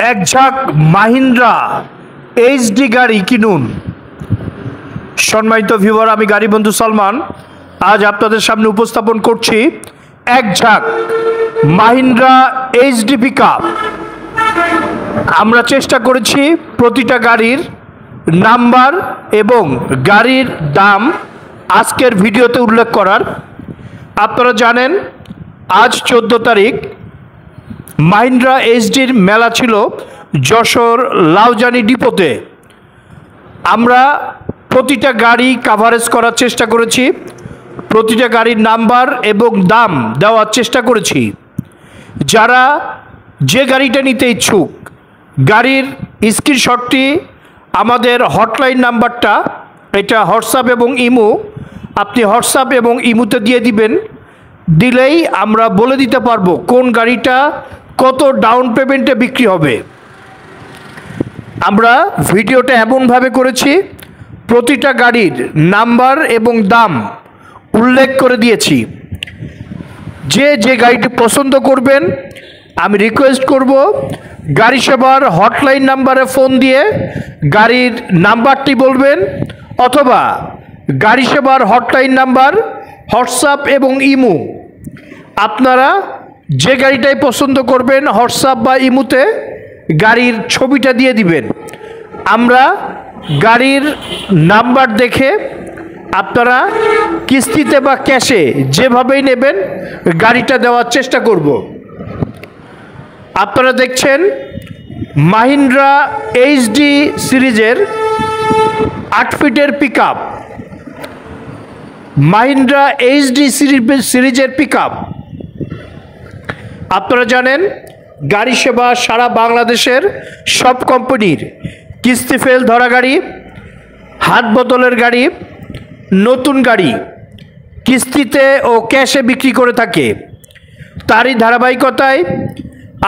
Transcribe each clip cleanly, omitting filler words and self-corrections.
এক ঝাঁক মাহিন্দ্রা এইচডি গাড়ি কিনুন। সম্মানিত ভিউয়ার, আমি গাড়ি বন্ধু সালমান আজ আপনাদের সামনে উপস্থাপন করছি এক ঝাঁক মাহিন্দ্রা এইচডি পিকআপ। আমরা চেষ্টা করেছি প্রতিটা গাড়ির নাম্বার এবং গাড়ির দাম আজকের ভিডিওতে উল্লেখ করার। আপনারা জানেন আজ 14 তারিখ মাহিন্দ্রা এইচডির মেলা ছিল যশোর লাউজানি ডিপোতে। আমরা প্রতিটা গাড়ি কাভারেজ করার চেষ্টা করেছি, প্রতিটা গাড়ির নাম্বার এবং দাম দেওয়ার চেষ্টা করেছি। যারা যে গাড়িটা নিতে ইচ্ছুক, গাড়ির স্ক্রিনশটটি আমাদের হটলাইন নাম্বারটা, এটা হোয়াটসঅ্যাপ এবং ইমো, আপনি হোয়াটসঅ্যাপ এবং ইমোতে দিয়ে দিবেন। দিলেই আমরা বলে দিতে পারবো কোন গাড়িটা কত ডাউন পেমেন্টে বিক্রি হবে। আমরা ভিডিওটা এমনভাবে করেছি, প্রতিটা গাড়ির নাম্বার এবং দাম উল্লেখ করে দিয়েছি। যে গাড়িটি পছন্দ করবেন, আমি রিকোয়েস্ট করব গাড়ি সেবার হটলাইন নাম্বারে ফোন দিয়ে গাড়ির নাম্বারটি বলবেন, অথবা গাড়ি সেবার হটলাইন নাম্বার হোয়াটসঅ্যাপ এবং ইমো, আপনারা যে গাড়িটাই পছন্দ করবেন হোয়াটসঅ্যাপ বা ইমোতে গাড়ির ছবিটা দিয়ে দিবেন। আমরা গাড়ির নাম্বার দেখে আপনারা কিস্তিতে বা ক্যাশে যেভাবেই নেবেন গাড়িটা দেওয়ার চেষ্টা করব। আপনারা দেখছেন মাহিন্দ্রা এইচডি সিরিজের 8 ফিটের পিকআপ, মাহিন্দ্রা এইচডি সিরিজের পিকআপ। আপনারা জানেন গাড়ি সেবা সারা বাংলাদেশের সব কোম্পানির কিস্তি ফেল ধরা গাড়ি, হাত বদলের গাড়ি, নতুন গাড়ি কিস্তিতে ও ক্যাশে বিক্রি করে থাকে। তারই ধারাবাহিকতায়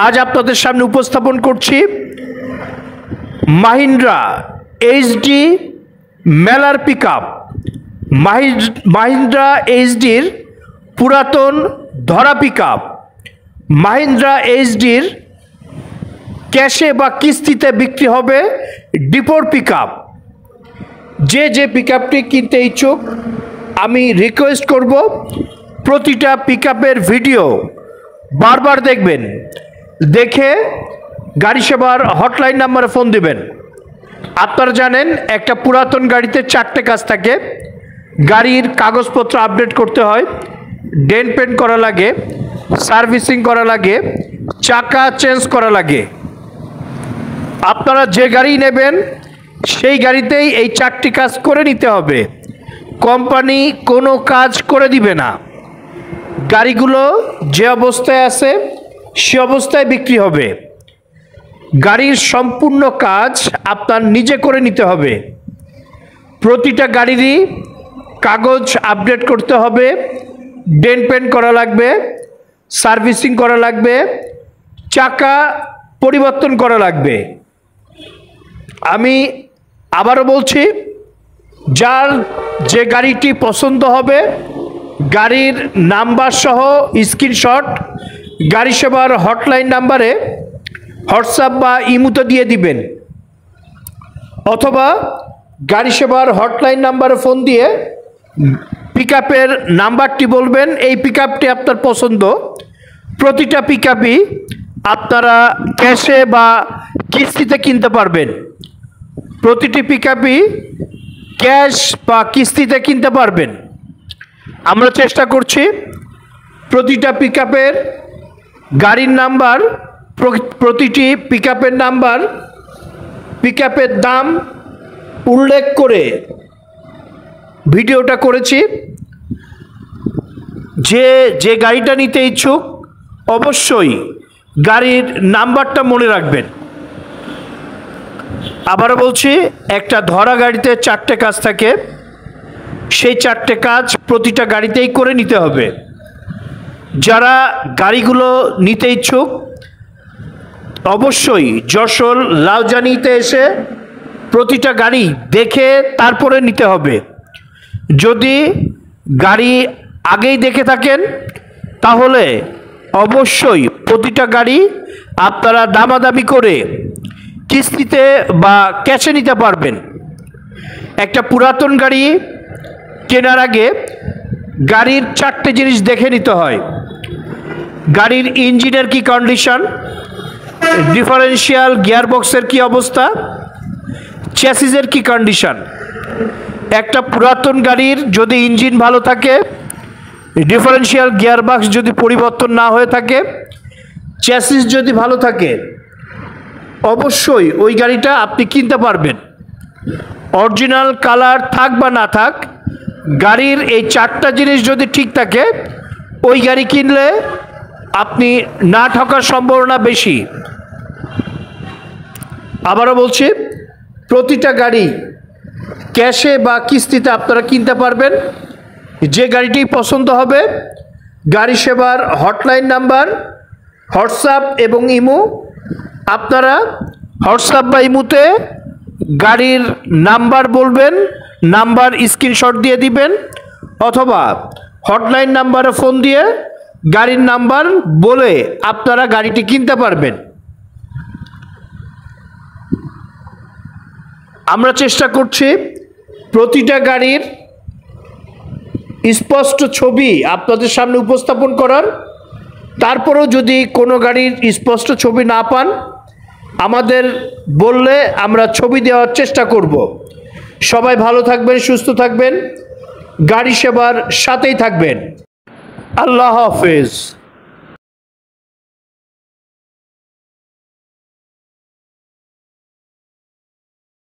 আজ আপনাদের সামনে উপস্থাপন করছি মাহিন্দ্রা এইচডি মেলার পিকআপ। মাহিন্দ্রা এইচডির পুরাতন ধরা পিকআপ, মাহিন্দ্রা এইচডির ক্যাশে বা কিস্তিতে বিক্রি হবে ডিপোর পিকআপ। যে পিকআপটি কিনতে ইচ্ছুক, আমি রিকোয়েস্ট করব প্রতিটা পিকআপের ভিডিও বারবার দেখবেন, দেখে গাড়ি সেবার হটলাইন নাম্বারে ফোন দিবেন। আপনারা জানেন একটা পুরাতন গাড়িতে 4টে কাজ থাকে। গাড়ির কাগজপত্র আপডেট করতে হয়, ডেন্ট পেন্ট করা লাগে, সার্ভিসিং করা লাগে, চাকা চেঞ্জ করা লাগে। আপনারা যে গাড়ি নেবেন সেই গাড়িতেই এই 4টি কাজ করে নিতে হবে। কোম্পানি কোনো কাজ করে দিবে না। গাড়িগুলো যে অবস্থায় আছে সে অবস্থায় বিক্রি হবে। গাড়ির সম্পূর্ণ কাজ আপনার নিজে করে নিতে হবে। প্রতিটা গাড়িরই কাগজ আপডেট করতে হবে, ডেন্ট পেন্ট করা লাগবে, সার্ভিসিং করা লাগবে, চাকা পরিবর্তন করা লাগবে। আমি আবারও বলছি, যার যে গাড়িটি পছন্দ হবে গাড়ির নাম্বার সহ স্ক্রিনশট গাড়ি সেবার হটলাইন নাম্বারে হোয়াটসঅ্যাপ বা ইমোতে দিয়ে দিবেন, অথবা গাড়ি সেবার হটলাইন নাম্বারে ফোন দিয়ে পিকআপের নাম্বারটি বলবেন, এই পিকআপটি আপনার পছন্দ। প্রতিটা পিকআপই আপনারা ক্যাশে বা কিস্তিতে কিনতে পারবেন। প্রতিটি পিকআপই ক্যাশ বা কিস্তিতে কিনতে পারবেন। আমরা চেষ্টা করছি প্রতিটা পিকআপের গাড়ির নাম্বার, প্রতিটি পিকআপের নাম্বার, পিকআপের দাম উল্লেখ করে ভিডিওটা করেছি। যে গাড়িটা নিতে ইচ্ছুক অবশ্যই গাড়ির নাম্বারটা মনে রাখবেন। আবারও বলছি, একটা ধরা গাড়িতে 4টে কাজ থাকে, সেই 4টে কাজ প্রতিটা গাড়িতেই করে নিতে হবে। যারা গাড়িগুলো নিতে ইচ্ছুক অবশ্যই যশোর লাউজানিতে এসে প্রতিটা গাড়ি দেখে তারপরে নিতে হবে। যদি গাড়ি আগেই দেখে থাকেন তাহলে অবশ্যই প্রতিটা গাড়ি আপনারা দামাদামি করে কিস্তিতে বা ক্যাশে নিতে পারবেন। একটা পুরাতন গাড়ি কেনার আগে গাড়ির 4টে জিনিস দেখে নিতে হয়। গাড়ির ইঞ্জিনের কি কন্ডিশন, ডিফারেন্সিয়াল গিয়ারবক্সের কি অবস্থা, চ্যাসিসের কি কন্ডিশন। একটা পুরাতন গাড়ির যদি ইঞ্জিন ভালো থাকে, ডিফারেন্সিয়াল গিয়ারবক্স যদি পরিবর্তন না হয়ে থাকে, চ্যাসিস যদি ভালো থাকে, অবশ্যই ওই গাড়িটা আপনি কিনতে পারবেন। অরিজিনাল কালার থাক বা না থাক, গাড়ির এই 4টা জিনিস যদি ঠিক থাকে, ওই গাড়ি কিনলে আপনি না ঠকার সম্ভাবনা বেশি। আবারও বলছি, প্রতিটা গাড়ি ক্যাশে বা কিস্তিতে আপনারা কিনতে পারবেন। যে গাড়িটি পছন্দ হবে, গাড়ি সেবার হটলাইন নাম্বার, হোয়াটসঅ্যাপ এবং ইমো, আপনারা হোয়াটসঅ্যাপ বা ইমোতে গাড়ির নাম্বার বলবেন, নাম্বার স্ক্রিনশট দিয়ে দিবেন, অথবা হটলাইন নাম্বারে ফোন দিয়ে গাড়ির নাম্বার বলে আপনারা গাড়িটি কিনতে পারবেন। আমরা চেষ্টা করছি প্রতিটা গাড়ির স্পষ্ট ছবি আপনাদের সামনে উপস্থাপন করার। তারপরেও যদি কোনো গাড়ির স্পষ্ট ছবি না পান, আমাদের বললে আমরা ছবি দেওয়ার চেষ্টা করব। সবাই ভালো থাকবেন, সুস্থ থাকবেন, গাড়ি সেবার সাথেই থাকবেন। আল্লাহ হাফেজ।